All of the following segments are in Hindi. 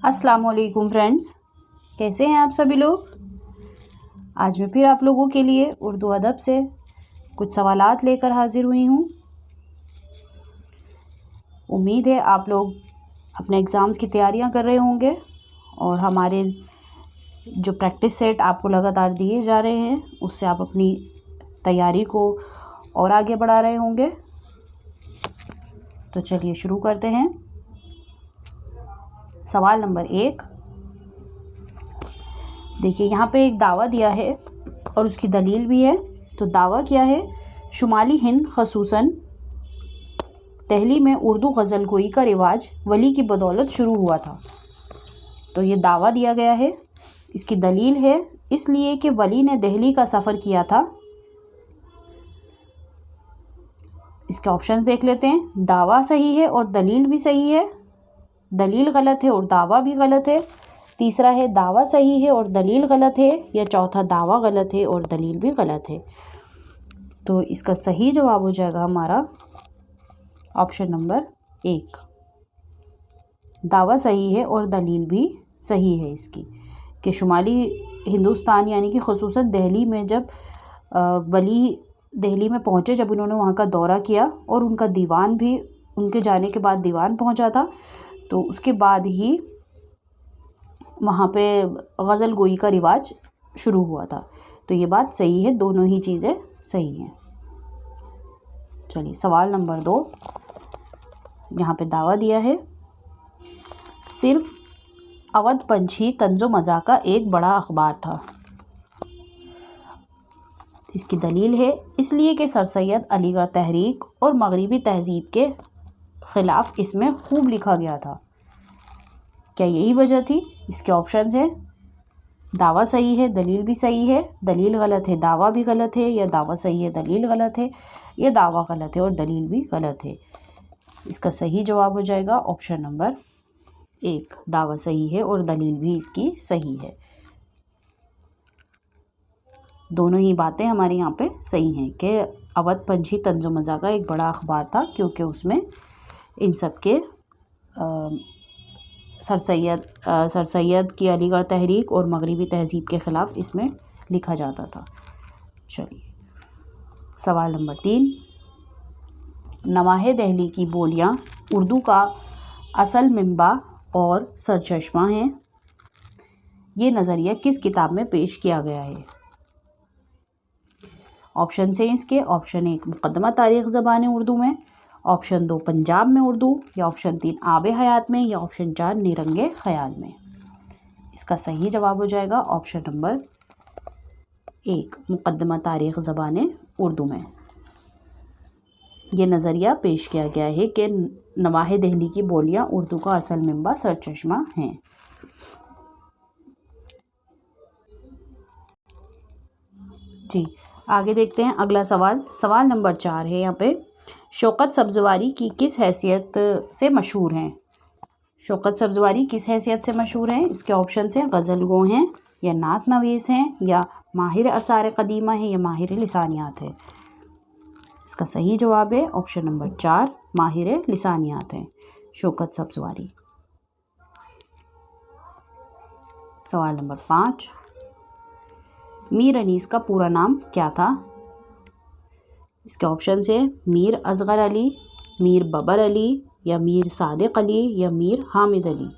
अस्सलामुअलैकुम फ्रेंड्स, कैसे हैं आप सभी लोग। आज मैं फिर आप लोगों के लिए उर्दू अदब से कुछ सवालात लेकर हाजिर हुई हूँ। उम्मीद है आप लोग अपने एग्ज़ाम्स की तैयारियां कर रहे होंगे और हमारे जो प्रैक्टिस सेट आपको लगातार दिए जा रहे हैं उससे आप अपनी तैयारी को और आगे बढ़ा रहे होंगे। तो चलिए शुरू करते हैं। सवाल नंबर 1, देखिए यहाँ पे एक दावा दिया है और उसकी दलील भी है। तो दावा क्या है? शुमाली हिंद ख़ुसूसन दिल्ली में उर्दू गज़ल गोई का रिवाज वली की बदौलत शुरू हुआ था। तो ये दावा दिया गया है। इसकी दलील है इसलिए कि वली ने दिल्ली का सफ़र किया था। इसके ऑप्शंस देख लेते हैं। दावा सही है और दलील भी सही है, दलील गलत है और दावा भी गलत है। तीसरा है दावा सही है और दलील गलत है, या चौथा दावा गलत है और दलील भी गलत है। तो इसका सही जवाब हो जाएगा हमारा ऑप्शन नंबर 1। दावा सही है और दलील भी सही है इसकी कि शुमाली हिंदुस्तान यानी कि ख़ुसूसन दिल्ली में जब वली दिल्ली में पहुँचे, जब उन्होंने वहाँ का दौरा किया और उनका दीवान भी उनके जाने के बाद दीवान पहुँचा था, तो उसके बाद ही वहाँ पे गज़ल गोई का रिवाज शुरू हुआ था। तो ये बात सही है, दोनों ही चीज़ें सही हैं। चलिए सवाल नंबर 2, यहाँ पे दावा दिया है सिर्फ अवध पंच ही तंजो मज़ा का एक बड़ा अखबार था। इसकी दलील है इसलिए कि सर सैयद अलीगढ़ तहरीक और मगरिबी तहज़ीब के ख़िलाफ़ इसमें खूब लिखा गया था। क्या यही वजह थी? इसके ऑप्शंस हैं। दावा सही है, दलील भी सही है, दलील गलत है, दावा भी गलत है, या दावा सही है, दलील गलत है, या दावा गलत है और दलील भी गलत है। इसका सही जवाब हो जाएगा ऑप्शन नंबर 1। दावा सही है और दलील भी इसकी सही है। दोनों ही बातें हमारे यहाँ पे सही हैं कि अवध पंछी तंजो मज़ा का एक बड़ा अखबार था, क्योंकि उसमें इन सब के सर सैयद की अलीगढ़ तहरीक और मगरिबी तहज़ीब के ख़िलाफ़ इसमें लिखा जाता था। चलिए सवाल नंबर 3, नवाहे दिल्ली की बोलियाँ उर्दू का असल मिंबा और सरचश्मा हैं। ये नज़रिया किस किताब में पेश किया गया है? ऑप्शन से इसके ऑप्शन 1 मुक़द्दमा तारीख़ ज़बान उर्दू में, ऑप्शन 2 पंजाब में उर्दू, या ऑप्शन 3 आब हयात में, या ऑप्शन 4 निरंगे ख़याल में। इसका सही जवाब हो जाएगा ऑप्शन नंबर 1 मुक़द्दमा तारीख़ ज़बान उर्दू में। ये नज़रिया पेश किया गया है कि नवाहे दिल्ली की बोलियाँ उर्दू का असल मिंबा सरचश्मा हैं। जी आगे देखते हैं अगला सवाल। सवाल नंबर 4 है यहाँ पे, शौकत सब्ज़वारी की किस हैसियत से मशहूर हैं? शौकत सब्ज़वारी किस हैसियत से मशहूर हैं? इसके ऑप्शन हैं गज़ल गो हैं, या नात नवीस हैं, या माहिर असार कदीमा हैं, या माहिर लिसानियात है। इसका सही जवाब है ऑप्शन नंबर 4 माहिर लिसानियात हैं शौकत सब्ज़वारी। सवाल नंबर 5, मीर अनीस का पूरा नाम क्या था? इसके ऑप्शन है मीर असग़र अली, मीर बबर अली, या मीर सादिक अली, या मीर हामिद अली।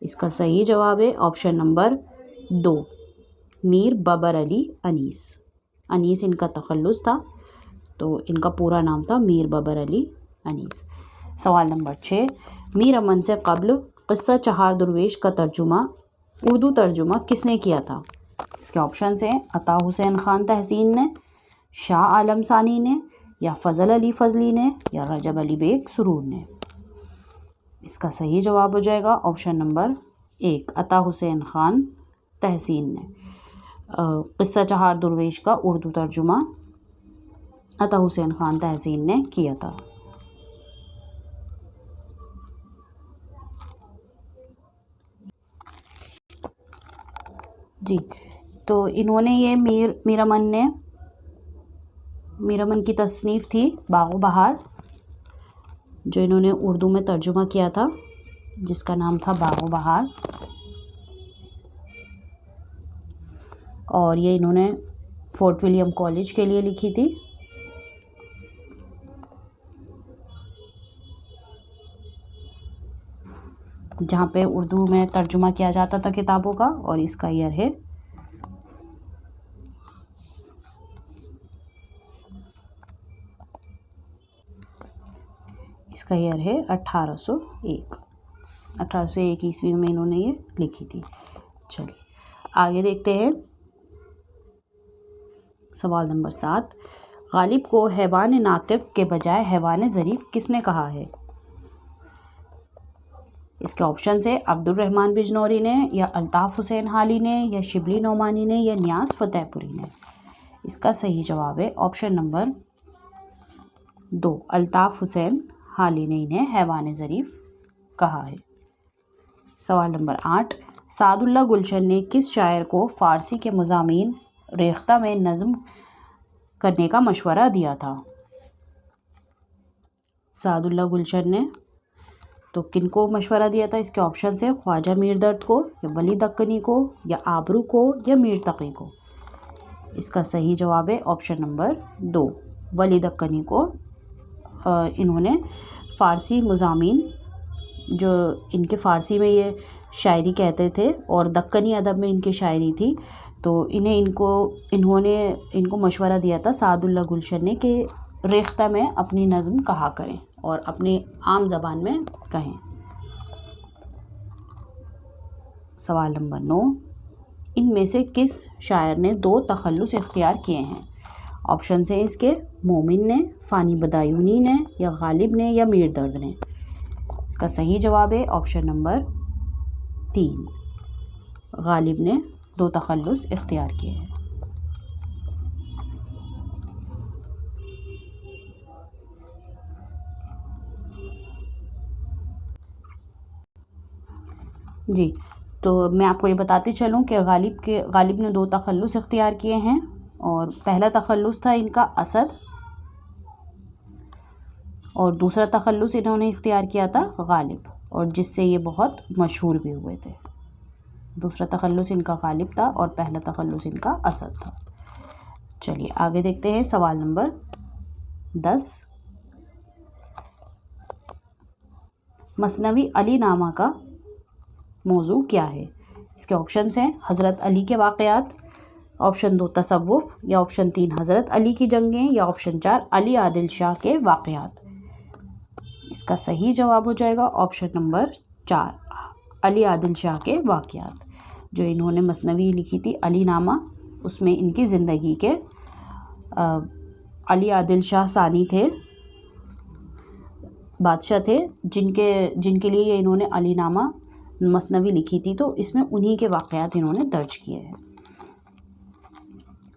इसका सही जवाब है ऑप्शन नंबर 2 मीर बबर अली अनीस। अनीस इनका तखल्लुस था, तो इनका पूरा नाम था मीर बबर अली अनीस। सवाल नंबर 6, मीर अमन से क़ब्ल क़िस्सा चहार दरवेश का तर्जुमा उर्दू तर्जुमा किसने किया था? इसके ऑप्शन हैं अता हुसैन ख़ान तहसीन ने, शाह आलम सानी ने, या फ़ज़ल अली फ़ज़ली ने, या रजब अली बेग सुरूर ने। इसका सही जवाब हो जाएगा ऑप्शन नंबर 1 अता हुसैन ख़ान तहसीन ने। क़िस्सा चहार दरवेश का उर्दू तर्जुमा अता हुसैन ख़ान तहसीन ने किया था। जी तो इन्होंने ये मीर अमन की तसनीफ़ थी बाग़ बहार, जो इन्होंने उर्दू में तर्जुमा किया था। जिसका नाम था बागो बहार, और ये इन्होंने फोर्ट विलियम कॉलेज के लिए लिखी थी। जहाँ पे उर्दू में तर्जुमा किया जाता था किताबों का, और इसका ईयर है इसका ईयर है 1801। 1801 ईस्वी में इन्होंने ये लिखी थी। चलिए आगे देखते हैं। सवाल नंबर 7, गालिब को हैवान नातिक के बजाय हैवान ज़रीफ़ किसने कहा है? इसके ऑप्शन है अब्दुल रहमान बिजनौरी ने, या अल्ताफ़ हुसैन हाली ने, या शिबली नोमानी ने, या नियाज़ फतेहपुरी ने। इसका सही जवाब है ऑप्शन नंबर 2, अल्ताफ़ हुसैन हाली ने इन्हें हैवान ज़रीफ़ कहा है। सवाल नंबर 8, सादुल्लाह गुलशन ने किस शायर को फ़ारसी के मज़ामीन रेख्ता में नज़्म करने का मशवरा दिया था? सादुल्लाह गुलशन ने तो किन को मशवरा दिया था? इसके ऑप्शन है ख्वाजा मीर दर्द को, या वली दक्कनी को, या आबरू को, या मीर तकी को। इसका सही जवाब है ऑप्शन नंबर 2, वली दक्कनी को। इन्होंने फ़ारसी मज़ामीन, जो इनके फ़ारसी में ये शायरी कहते थे और दक्कनी अदब में इनकी शायरी थी, तो इन्होंने इनको मशवरा दिया था सादुल्लाह गुलशन ने कि रेख्ता में अपनी नज़्म कहा करें और अपनी आम ज़बान में कहें। सवाल नंबर 9, इनमें से किस शायर ने 2 तखल्लुस इख्तियार किए हैं? ऑप्शन है इसके मोमिन ने, फ़ानी बदायूनी ने, या गालिब ने, या मीर दर्द ने। इसका सही जवाब है ऑप्शन नंबर 3, गालिब ने 2 तखल्लुस इख्तियार किए हैं। जी, तो मैं आपको ये बताती चलूँ कि गालिब ने 2 तखल्लुस इख्तियार किए हैं, और पहला तखल्लुस था इनका असद, और दूसरा तखल्लुस इन्होंने इख्तियार किया था गालिब, और जिससे ये बहुत मशहूर भी हुए थे। दूसरा तखल्लुस इनका गालिब था और पहला तखल्लुस इनका असद था। चलिए आगे देखते हैं। सवाल नंबर 10, मसनवी अली नामा का मौजू क्या है? इसके ऑप्शन हैं हज़रत अली के वाक़यात, ऑप्शन 2 तसव्वुफ़, या ऑप्शन 3 हज़रत अली की जंगें, या ऑप्शन 4 अली आदिल शाह के वाक़यात। इसका सही जवाब हो जाएगा ऑप्शन नंबर 4, अली आदिल शाह के वाक़यात। जो इन्होंने मसनवी लिखी थी अली नामा, उसमें इनकी ज़िंदगी के अली आदिल शाह सानी थे, बादशाह थे, जिनके लिए ये इन्होंने अली नामा मसनवी लिखी थी, तो इसमें उन्हीं के वाक़यात इन्होंने दर्ज किए हैं।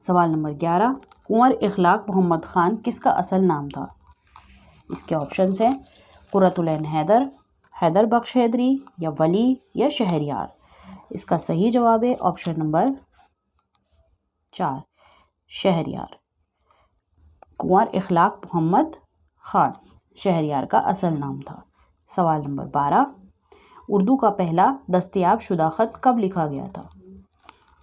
सवाल नंबर 11, कुंवर इखलाक मोहम्मद ख़ान किसका असल नाम था? इसके ऑप्शंस हैं कुर्रतुल ऐन हैदर, हैदर बख्श हैदरी, या वली, या शहरयार। इसका सही जवाब है ऑप्शन नंबर 4, शहरयार। कुंवर इखलाक मोहम्मद ख़ान शहरयार का असल नाम था। सवाल नंबर 12, उर्दू का पहला दस्तयाब शुदा ख़त कब लिखा गया था?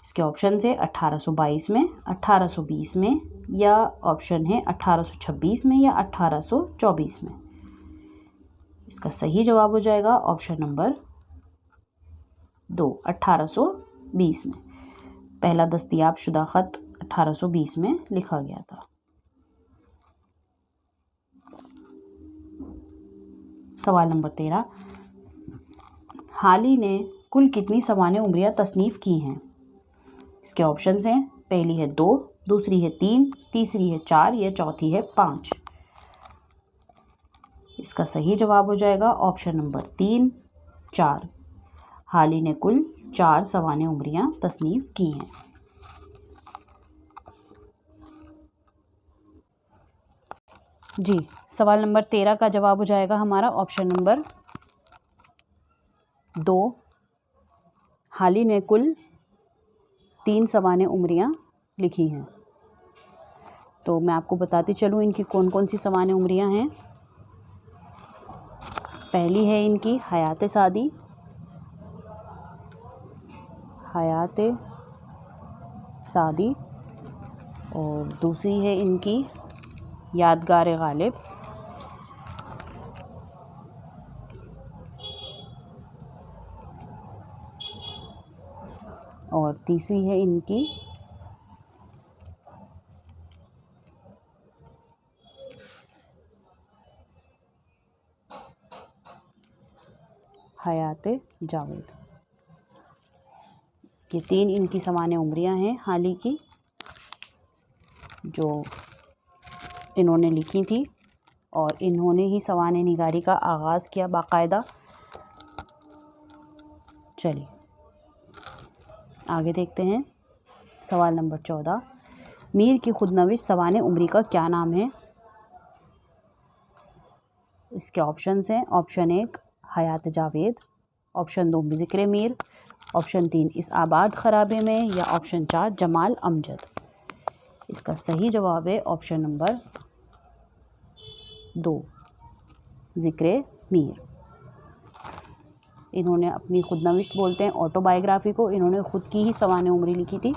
इसके ऑप्शन है 1822 में, 1820 में, या ऑप्शन है 1826 में, या 1824 में। इसका सही जवाब हो जाएगा ऑप्शन नंबर 2, 1820 में। पहला दस्तयाब शुदा ख़त 1820 में लिखा गया था। सवाल नंबर 13, हाली ने कुल कितनी सवाने उमरिया तसनीफ़ की हैं? इसके ऑप्शंस हैं पहली है 2, दूसरी है 3, तीसरी है 4, या चौथी है 5। इसका सही जवाब हो जाएगा ऑप्शन नंबर 3, 4। हाली ने कुल 4 सवाने उमरियाँ तसनीफ़ की हैं। जी, सवाल नंबर 13 का जवाब हो जाएगा हमारा ऑप्शन नंबर 2। हाली ने कुल 3 सवाने उमरियाँ लिखी हैं। तो मैं आपको बताती चलूँ इनकी कौन कौन सी सवाने उमरियाँ हैं। पहली है इनकी हयात सादी, हयात सादी, और दूसरी है इनकी यादगार गालिब, और तीसरी है इनकी हयात जावेद। ये 3 इनकी सवाने उम्रियां हैं हाल ही की जो इन्होंने लिखी थी, और इन्होंने ही सवाने निगारी का आगाज़ किया बाकायदा। चलिए आगे देखते हैं। सवाल नंबर 14, मीर की खुदनविश सवाने उम्री का क्या नाम है? इसके ऑप्शंस हैं। ऑप्शन 1 हयात जावेद, ऑप्शन 2 ज़िक्र मीर, ऑप्शन 3 इस आबाद खराबे में, या ऑप्शन 4 जमाल अमजद। इसका सही जवाब है ऑप्शन नंबर 2 ज़िक्र मीर। इन्होंने अपनी खुदनविश्त बोलते हैं ऑटोबायोग्राफी को, इन्होंने ख़ुद की ही सवाने उम्री लिखी थी,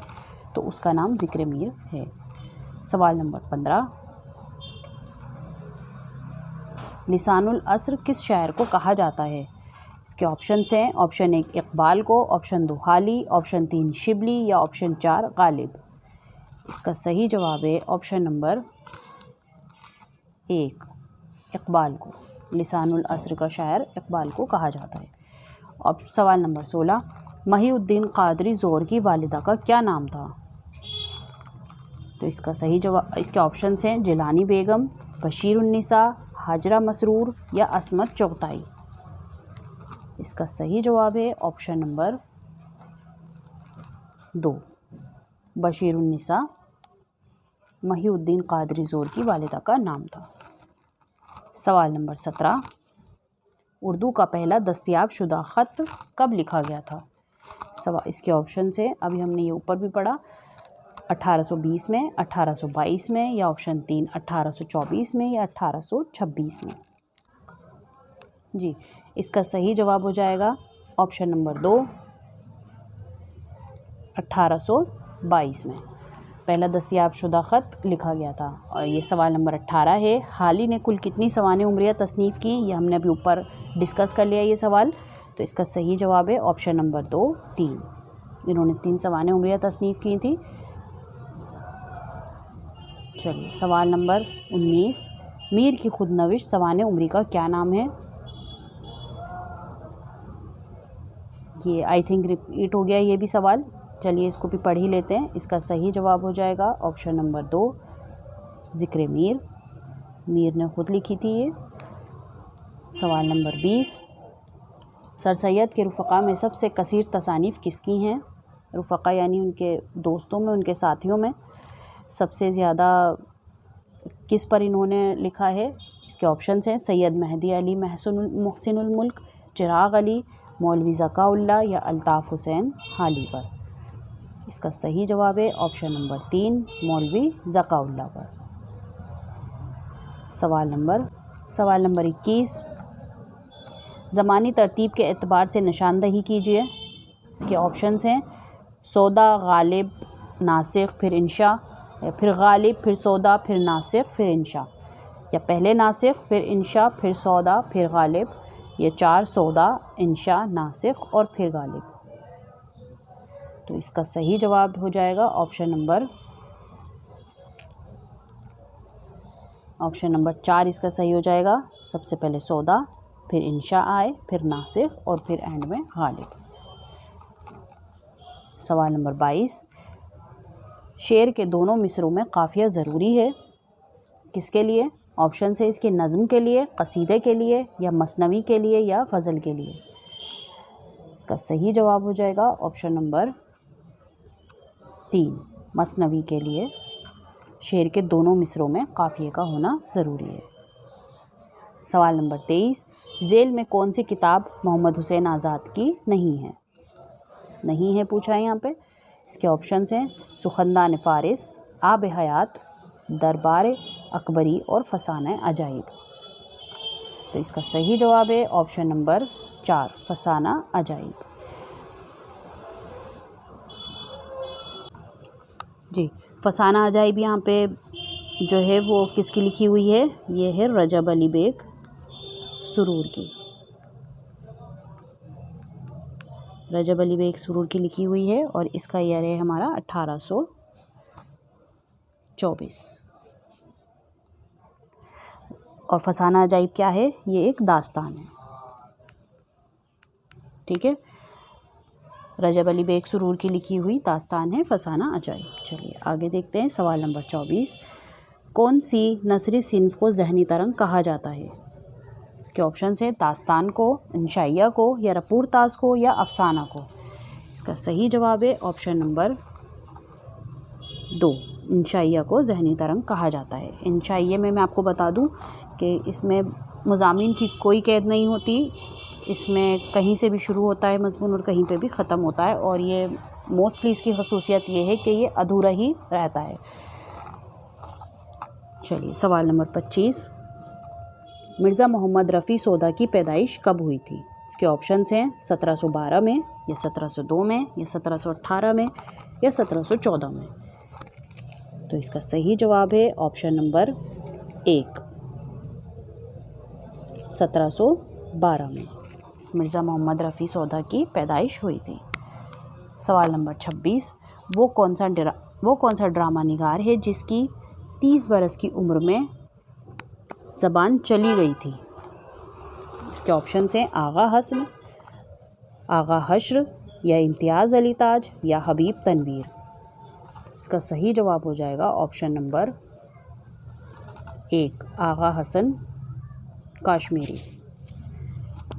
तो उसका नाम ज़िक्र मीर है। सवाल नंबर 15, लिसानुल अस्र किस शायर को कहा जाता है? इसके ऑप्शंस हैं। ऑप्शन 1 इकबाल को, ऑप्शन 2 हाली, ऑप्शन 3 शिबली, या ऑप्शन 4 गालिब। इसका सही जवाब है ऑप्शन नंबर 1 इकबाल को। लिसानुल अस्र का शायर इकबाल को कहा जाता है। अब सवाल नंबर 16, महीउद्दीन कादरी ज़ोहर की वालिदा का क्या नाम था? तो इसका सही जवाब, इसके ऑप्शंस हैं जिलानी बेगम, बशीरुन्निसा, हाजरा मसरूर, या असमत चौगताई। इसका सही जवाब है ऑप्शन नंबर 2 बशीरुन्निसा महीउद्दीन कादरी ज़ोहर की वालिदा का नाम था। सवाल नंबर 17, उर्दू का पहला दस्तयाब शुदा ख़त कब लिखा गया था? इसके ऑप्शन से अभी हमने ये ऊपर भी पढ़ा, 1820 में, 1822 में, या ऑप्शन 3 1824 में, या 1826 में। जी, इसका सही जवाब हो जाएगा ऑप्शन नंबर 2 1822 में पहला दस्तयाब शुदा ख़त लिखा गया था। और ये सवाल नंबर 18 है, हाली ने कुल कितनी सवाने उम्रियाँ तसनीफ़ की? ये हमने अभी ऊपर डिस्कस कर लिया ये सवाल, तो इसका सही जवाब है ऑप्शन नंबर 2 3। इन्होंने 3 सवाने उम्रियाँ तसनीफ़ की थी। चलिए सवाल नंबर 19, मीर की खुदनविश सवाने उम्री का क्या नाम है? ये आई थिंक रिपीट हो गया ये भी सवाल, चलिए इसको भी पढ़ ही लेते हैं। इसका सही जवाब हो जाएगा ऑप्शन नंबर 2 ज़िक्र मीर। मीर ने ख़ुद लिखी थी ये। सवाल नंबर 20, सर सैयद के रुफ़क़ा में सबसे कसीर तसानीफ़ किसकी हैं? रुफ़क़ा यानी उनके दोस्तों में, उनके साथियों में सबसे ज़्यादा किस पर इन्होंने लिखा है? इसके ऑप्शंस हैं सैयद मेहदी अली मुहसिनुल मुल्क, चिराग अली, मौलवी ज़काउल्लाह, या अल्ताफ़ हुसैन हाली पर। इसका सही जवाब है ऑप्शन नंबर 3 मौलवी ज़काउल्लाह पर। सवाल नंबर 21, ज़मानी तरतीब के एतबार से निशानदही कीजिए। इसके ऑप्शंस हैं सौदा, गालिब, नासिख, फिर इंशा, या फिर गालिब फिर सौदा फिर नासिख फिर इंशा, या पहले नासिख फिर इंशा फिर सौदा फिर गालिब, या 4 सौदा इंशा नासिख और फिर गालिब। तो इसका सही जवाब हो जाएगा ऑप्शन नंबर 4 इसका सही हो जाएगा। सबसे पहले सौदा, फिर इंशा आए, फिर नासिख और फिर एंड में गालिब। सवाल नंबर 22, शेर के दोनों मिसरों में काफ़िया ज़रूरी है, किसके लिए? ऑप्शन है इसके नज़्म के लिए, कसीदे के लिए, या मसनवी के लिए, या गज़ल के लिए। इसका सही जवाब हो जाएगा ऑप्शन नंबर 3 मसनवी के लिए। शेर के दोनों मिसरों में काफ़िए का होना ज़रूरी है। सवाल नंबर 23, ज़ेल में कौन सी किताब मोहम्मद हुसैन आज़ाद की नहीं है पूछा है यहाँ पे। इसके ऑप्शंस हैं सुखंदान फ़ारिस, आब हयात, दरबार अकबरी और फसाना अजाइब। तो इसका सही जवाब है ऑप्शन नंबर 4, फसाना अजाइब। जी, फसाना अजाइब यहाँ पे जो है वो किसकी लिखी हुई है? ये है रजब अली बेग सुरूर की। रजब अली बेग सुरूर की लिखी हुई है और इसका ईयर है हमारा 1824। और फसाना अजाइब क्या है? ये एक दास्तान है। ठीक है, रजब अली बेग सुरूर की लिखी हुई दास्तान है फसाना अजाइब। चलिए आगे देखते हैं सवाल नंबर 24। कौन सी नसरी सिन्फ को ज़हनी तरंग कहा जाता है? इसके ऑप्शंस है दास्तान को, इंशाइया को, या रपूरतास को, या अफसाना को। इसका सही जवाब है ऑप्शन नंबर 2, इंशाइया को ज़हनी तरंग कहा जाता है। इंशाइया में मैं आपको बता दूं कि इसमें मज़ामीन की कोई कैद नहीं होती, इसमें कहीं से भी शुरू होता है मज़मून और कहीं पे भी ख़त्म होता है, और ये मोस्टली इसकी खसूसियत ये है कि ये अधूरा ही रहता है। चलिए सवाल नंबर 25। मिर्ज़ा मोहम्मद रफ़ी सोदा की पैदाइश कब हुई थी? इसके ऑप्शंस हैं 1712 में, या 1702 में, या 1718 में, या 1714 में। तो इसका सही जवाब है ऑप्शन नंबर 1, 1712 में मिर्ज़ा मोहम्मद रफ़ी सोदा की पैदाइश हुई थी। सवाल नंबर 26। वो कौन सा ड्रामा निगार है जिसकी 30 बरस की उम्र में ज़बान चली गई थी? इसके ऑप्शंस हैं आगा हसन, आगा हश्र, या इम्तियाज़ अली ताज, या हबीब तनवीर। इसका सही जवाब हो जाएगा ऑप्शन नंबर 1, आगा हसन काश्मीरी।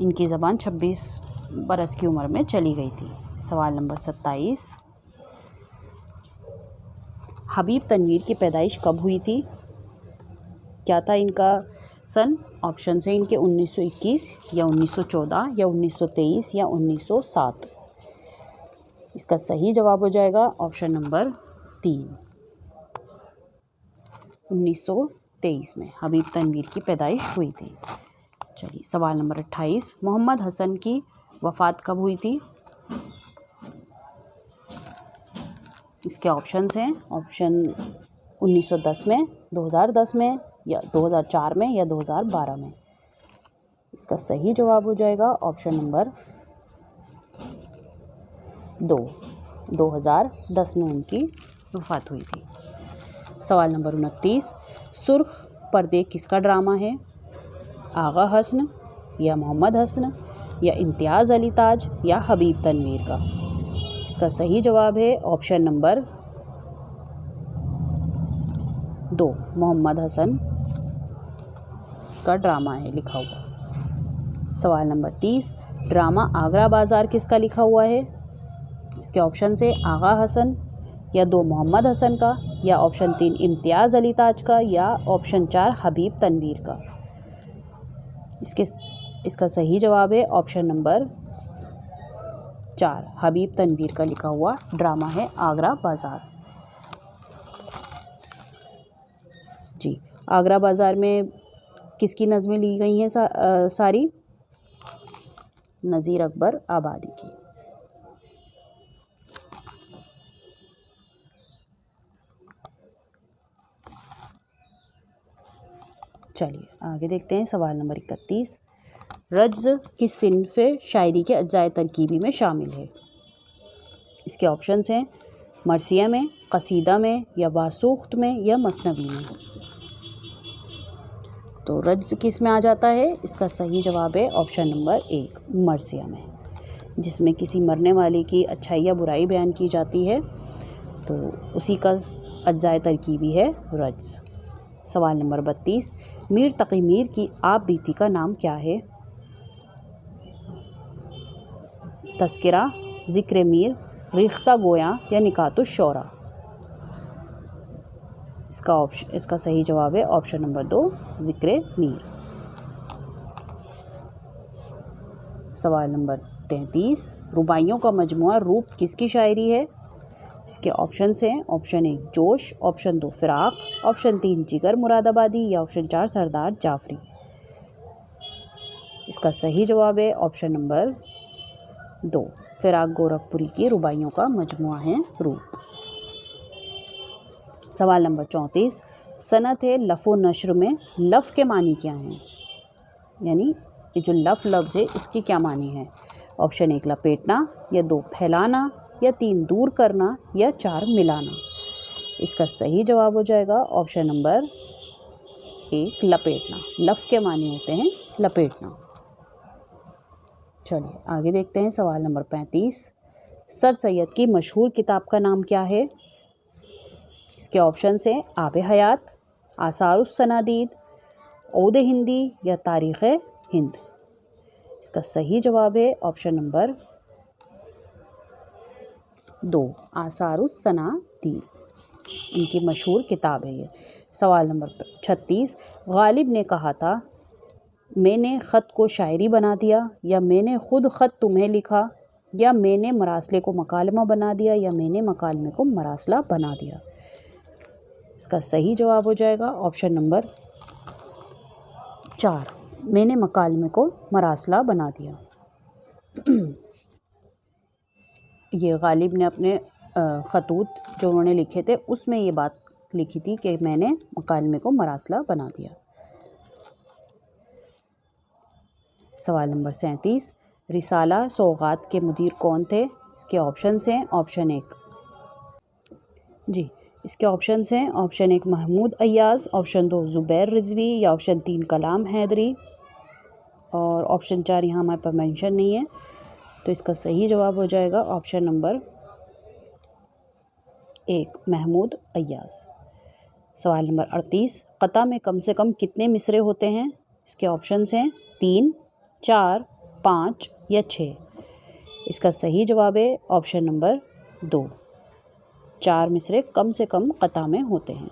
इनकी ज़बान 26 बरस की उम्र में चली गई थी। सवाल नंबर 27। हबीब तनवीर की पैदाइश कब हुई थी? क्या था इनका सन? ऑप्शन है इनके 1921, या 1914, या 1923, या 1907। इसका सही जवाब हो जाएगा ऑप्शन नंबर 3, 1923 में हबीब तनवीर की पैदाइश हुई थी। चलिए सवाल नंबर 28। मोहम्मद हसन की वफ़ात कब हुई थी? इसके ऑप्शंस हैं ऑप्शन 1910 में, 2010 में, या 2004 में, या 2012 में। इसका सही जवाब हो जाएगा ऑप्शन नंबर 2, 2010 में उनकी वफ़ात हुई थी। सवाल नंबर 29। सुर्ख पर्दे किसका ड्रामा है? आगा हसन, या मोहम्मद हसन, या इम्तियाज़ अली ताज, या हबीब तनवीर का। इसका सही जवाब है ऑप्शन नंबर 2, मोहम्मद हसन का ड्रामा है लिखा हुआ। सवाल नंबर 30। ड्रामा आगरा बाज़ार किसका लिखा हुआ है? इसके ऑप्शन से आगा हसन, या 2 मोहम्मद हसन का, या ऑप्शन 3 इम्तियाज़ अली ताज का, या ऑप्शन 4 हबीब तनवीर का। इसका सही जवाब है ऑप्शन नंबर 4, हबीब तनवीर का लिखा हुआ ड्रामा है आगरा बाज़ार। जी, आगरा बाज़ार में किसकी नज़में ली गई हैं सारी? नज़ीर अकबर आबादी की। चलिए आगे देखते हैं सवाल नंबर 31। रज्ज़ किस सिन्फ़ शायरी के अज्जाए तरकीबी में शामिल है? इसके ऑप्शंस हैं मरसिया में, कसीदा में, या वासूख्त में, या मसनवी में। तो रज्ज़ किस में आ जाता है? इसका सही जवाब है ऑप्शन नंबर 1, मरसिया में, जिसमें किसी मरने वाले की अच्छाई या बुराई बयान की जाती है, तो उसी का अज्जाए तरकीबी है रज्ज़। सवाल नंबर 32। मीर तक़ी मीर की आप बीती का नाम क्या है? तस्किरा, ज़िक्र मीर, रिख्ता गोया, या निकातुश शौरा। इसका सही जवाब है ऑप्शन नंबर 2, ज़िक्र मीर। सवाल नंबर 33। रुबाइयों का मजमुआ रूप किसकी शायरी है? इसके ऑप्शंस हैं ऑप्शन 1 जोश, ऑप्शन 2 फ़िराक़, ऑप्शन 3 जिगर मुरादाबादी, या ऑप्शन 4 सरदार जाफरी। इसका सही जवाब है ऑप्शन नंबर 2। फिराक गोरखपुरी की रुबाइयों का मजमुआ है रूप। सवाल नंबर 34, सनत लफ़ व नश्र में लफ़ के मानी क्या हैं? यानी ये जो लफ़ लफ्ज़ है इसके क्या मानी है? ऑप्शन 1 लपेटना, या 2 फैलाना, या 3 दूर करना, या 4 मिलाना। इसका सही जवाब हो जाएगा ऑप्शन नंबर 1 लपेटना। लफ़ के मानी होते हैं लपेटना। चलिए आगे देखते हैं सवाल नंबर 35, सर सैयद की मशहूर किताब का नाम क्या है? इसके ऑप्शन हैं आब हयात, आसारुस सनादीद, औद हिंदी, या तारीख़ हिंद। इसका सही जवाब है ऑप्शन नंबर 2 आसारुस सनादीद। इनकी मशहूर किताब है ये। सवाल नंबर 36, गालिब ने कहा था मैंने ख़त को शायरी बना दिया, या मैंने ख़ुद ख़त तुम्हें लिखा, या मैंने मरासले को मकालमा बना दिया, या मैंने मकालमे को मरासला बना दिया। इसका सही जवाब हो जाएगा ऑप्शन नंबर 4 मैंने मकालमे को मरासला बना दिया। ये गालिब ने अपने ख़तूत जो उन्होंने लिखे थे उसमें ये बात लिखी थी कि मैंने मकालमे को मरासला बना दिया। सवाल नंबर 37, रिसाला सौगात के मुदीर कौन थे? इसके ऑप्शन हैं ऑप्शन 1 जी इसके ऑप्शन हैं ऑप्शन 1 महमूद अय्याज़, ऑप्शन 2 ज़ुबैर रिज़वी, या ऑप्शन 3 कलाम हैदरी, और ऑप्शन 4 यहाँ हमारे पास मेंशन नहीं है। तो इसका सही जवाब हो जाएगा ऑप्शन नंबर 1 महमूद अय्याज़। सवाल नंबर 38, क़ता में कम से कम कितने मिसरे होते हैं? इसके ऑप्शन हैं 3, 4, 5, या 6। इसका सही जवाब है ऑप्शन नंबर 2 4 मिसरे कम से कम क़ता में होते हैं।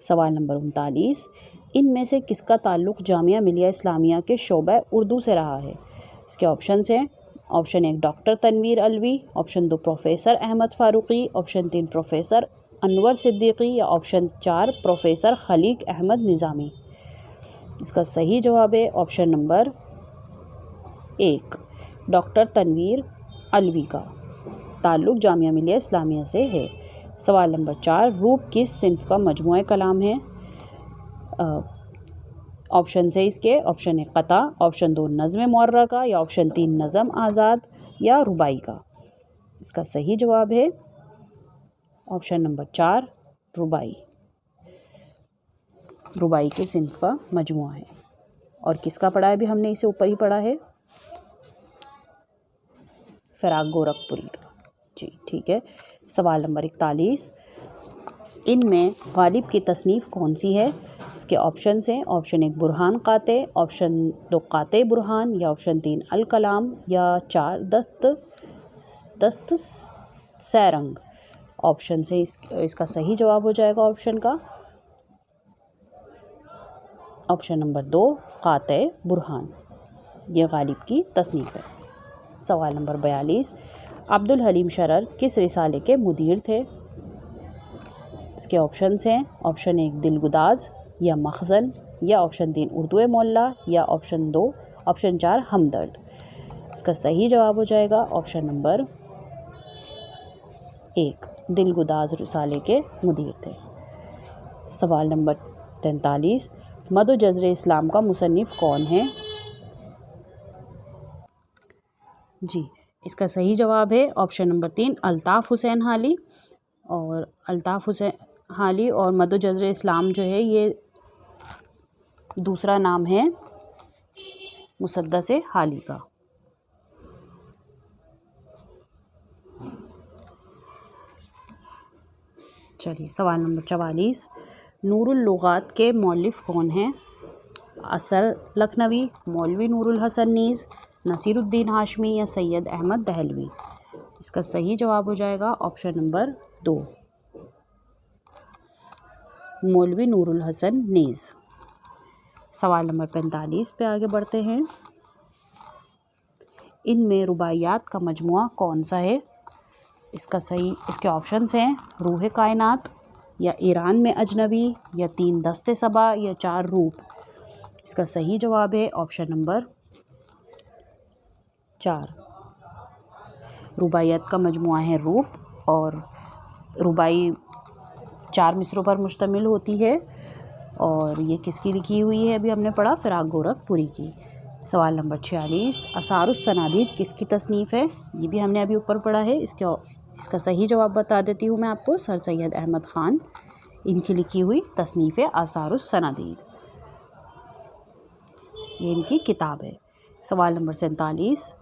सवाल नंबर 39, इनमें से किसका ताल्लुक़ जामिया मिलिया इस्लामिया के शोबा उर्दू से रहा है? इसके ऑप्शन हैं option 1 doctor Tanveer Alvi, option 2 professor Ahmad Farooqui, option 3 professor Anwar Siddiqui, या ऑप्शन 4 प्रोफेसर खलीक अहमद निज़ामी। इसका सही जवाब है option number 1 doctor Tanveer Alvi का ताल्लुक़ जामिया मिलिया इस्लामिया से है। सवाल नंबर 4, रूप किस सिन्फ का मजमूआ कलाम है? ऑप्शन है इसके ऑप्शन 1 क़ता, ऑप्शन 2 नज़्म मुअर्रका, या ऑप्शन 3 नज़म आज़ाद, या रुबाई का। इसका सही जवाब है ऑप्शन नंबर 4 रुबाई। रुबाई के सिन्फ का मजमूआ है। और किसका पढ़ा है? भी हमने इसे ऊपर ही पढ़ा है, फिराक गोरखपुरी का। जी ठीक है। सवाल नंबर 41, इनमें गालिब की तसनीफ़ कौन सी है? इसके ऑप्शन हैं ऑप्शन 1 बुरहान क़ाते, ऑप्शन 2 क़ाते बुरहान, या ऑप्शन 3 अल कलाम, या 4 दस्त सैरंग। ऑप्शन से इसका सही जवाब हो जाएगा ऑप्शन का ऑप्शन नंबर 2 क़ाते बुरहान। ये गालिब की तसनीफ़ है। सवाल नंबर 42, अब्दुल हलीम शरर किस रिसाले के मुदीर थे? इसके ऑप्शन हैं ऑप्शन 1 दिलगुदाज, या मखज़न, या ऑप्शन 3 उर्दू मोल्ला, या ऑप्शन 4 हमदर्द। इसका सही जवाब हो जाएगा ऑप्शन नंबर 1 दिलगुदाज रिसाले के मुदीर थे। सवाल नंबर 43, मद जज़्र इस्लाम का मुसन्निफ़ कौन है? जी इसका सही जवाब है ऑप्शन नंबर 3 अल्ताफ़ हुसैन हाली। और अल्ताफ़ हुसैन हाली और मद जज़्र इस्लाम जो है ये दूसरा नाम है मुसद्दस हाली का। चलिए सवाल नंबर 44, नूरुल लुगात के मौलिफ़ कौन हैं? असर लखनवी, मौलवी नूरुल हसन नीज़, नसीरुद्दीन हाशमी, या सैयद अहमद दहलवी। इसका सही जवाब हो जाएगा ऑप्शन नंबर 2 मौलवी नूरुल हसन नीज़। सवाल नंबर 45 पे आगे बढ़ते हैं। इनमें रुबाइयात का मजमुआ कौन सा है? इसके ऑप्शंस हैं रूह कायनात, या ईरान में अजनबी, या 3 दस्ते सबा, या 4 रूप। इसका सही जवाब है ऑप्शन नंबर 4। रुबाइयात का मजमुआ है रूप, और रुबाई 4 मिसरों पर मुश्तमिल होती है। और ये किसकी लिखी हुई है? अभी हमने पढ़ा फिराक गोरखपुरी की। सवाल नंबर 46, असारुस सनादीद किसकी तसनीफ़ है? ये भी हमने अभी ऊपर पढ़ा है। इसका सही जवाब बता देती हूँ मैं आपको, सर सैयद अहमद ख़ान, इनकी लिखी हुई तसनीफ़ है आसारुस सनादीद, ये इनकी किताब है। सवाल नंबर 47,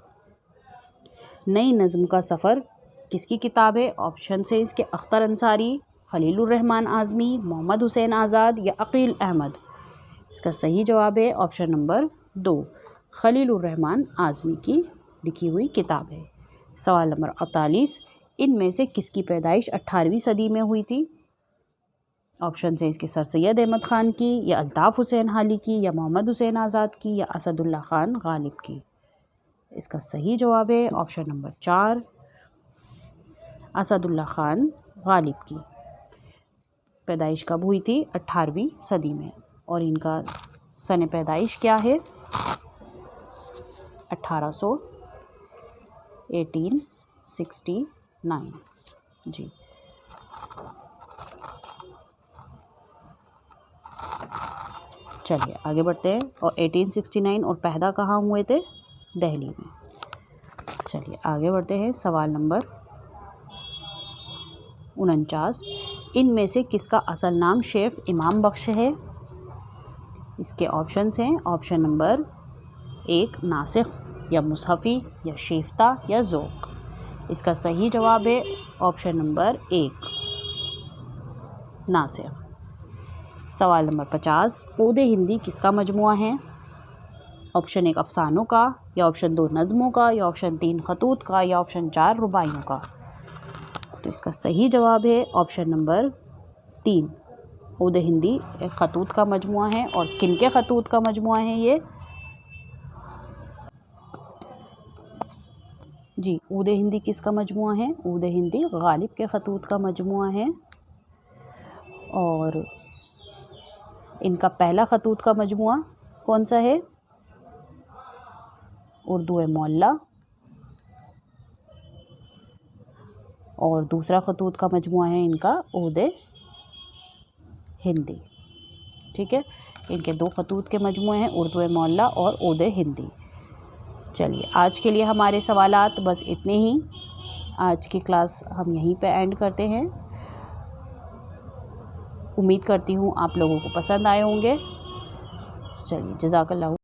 नई नज़्म का सफ़र किसकी किताब है? ऑप्शन है इसके अख्तर अंसारी, खलीलुर रहमान आज़मी, मोहम्मद हुसैन आज़ाद या अकील अहमद। इसका सही जवाब है ऑप्शन नंबर 2, खलीलुर रहमान आज़मी की लिखी हुई किताब है। सवाल नंबर 48, इनमें से किसकी पैदाइश 18वीं सदी में हुई थी? ऑप्शन है इसके सर सैयद अहमद ख़ान की, या अल्ताफ़ हुसैन हाली की, या मोहम्मद हुसैन आज़ाद की, या असदुल्ला ख़ान गालिब की। इसका सही जवाब है ऑप्शन नंबर 4, असदुल्ला ख़ान गालिब की पैदाइश कब हुई थी? 18वीं सदी में। और इनका सन पैदाइश क्या है? 1869 जी। चलिए आगे बढ़ते हैं। और 1869 और पैदा कहाँ हुए थे? दिल्ली में। चलिए आगे बढ़ते हैं। सवाल नंबर 49, इनमें से किसका असल नाम शेख इमाम बख्श है? इसके ऑप्शंस हैं, ऑप्शन नंबर 1 नासिख, या मुसहफ़ी, या शिफ्ता, या ज़ौक़। इसका सही जवाब है ऑप्शन नंबर 1 नासिख। सवाल नंबर 50, ऊद हिंदी किसका मजमुआ है? ऑप्शन 1 अफ़सानों का, या ऑप्शन 2 नज़मों का, या ऑप्शन 3 खतूत का, या ऑप्शन 4 रुबाइयों का। तो इसका सही जवाब है ऑप्शन नंबर 3, ऊद हिंदी एक खतूत का मजमुआ है। और किन के खतूत का मजमुआ है ये? जी, ऊद हिंदी किसका मजमुआ है? ऊद हिंदी गालिब के खतूत का मजमुआ है। और इनका पहला खतूत का मजमुआ कौन सा है? उर्दू मौला। और दूसरा खतूत का मजमुआ है इनका ऊद हिंदी। ठीक है, इनके 2 खतूत के मजमुए हैं, उर्दू मौला और ऊद हिंदी। चलिए आज के लिए हमारे सवालात बस इतने ही। आज की क्लास हम यहीं पे एंड करते हैं। उम्मीद करती हूँ आप लोगों को पसंद आए होंगे। चलिए, जज़ाकल्लाह।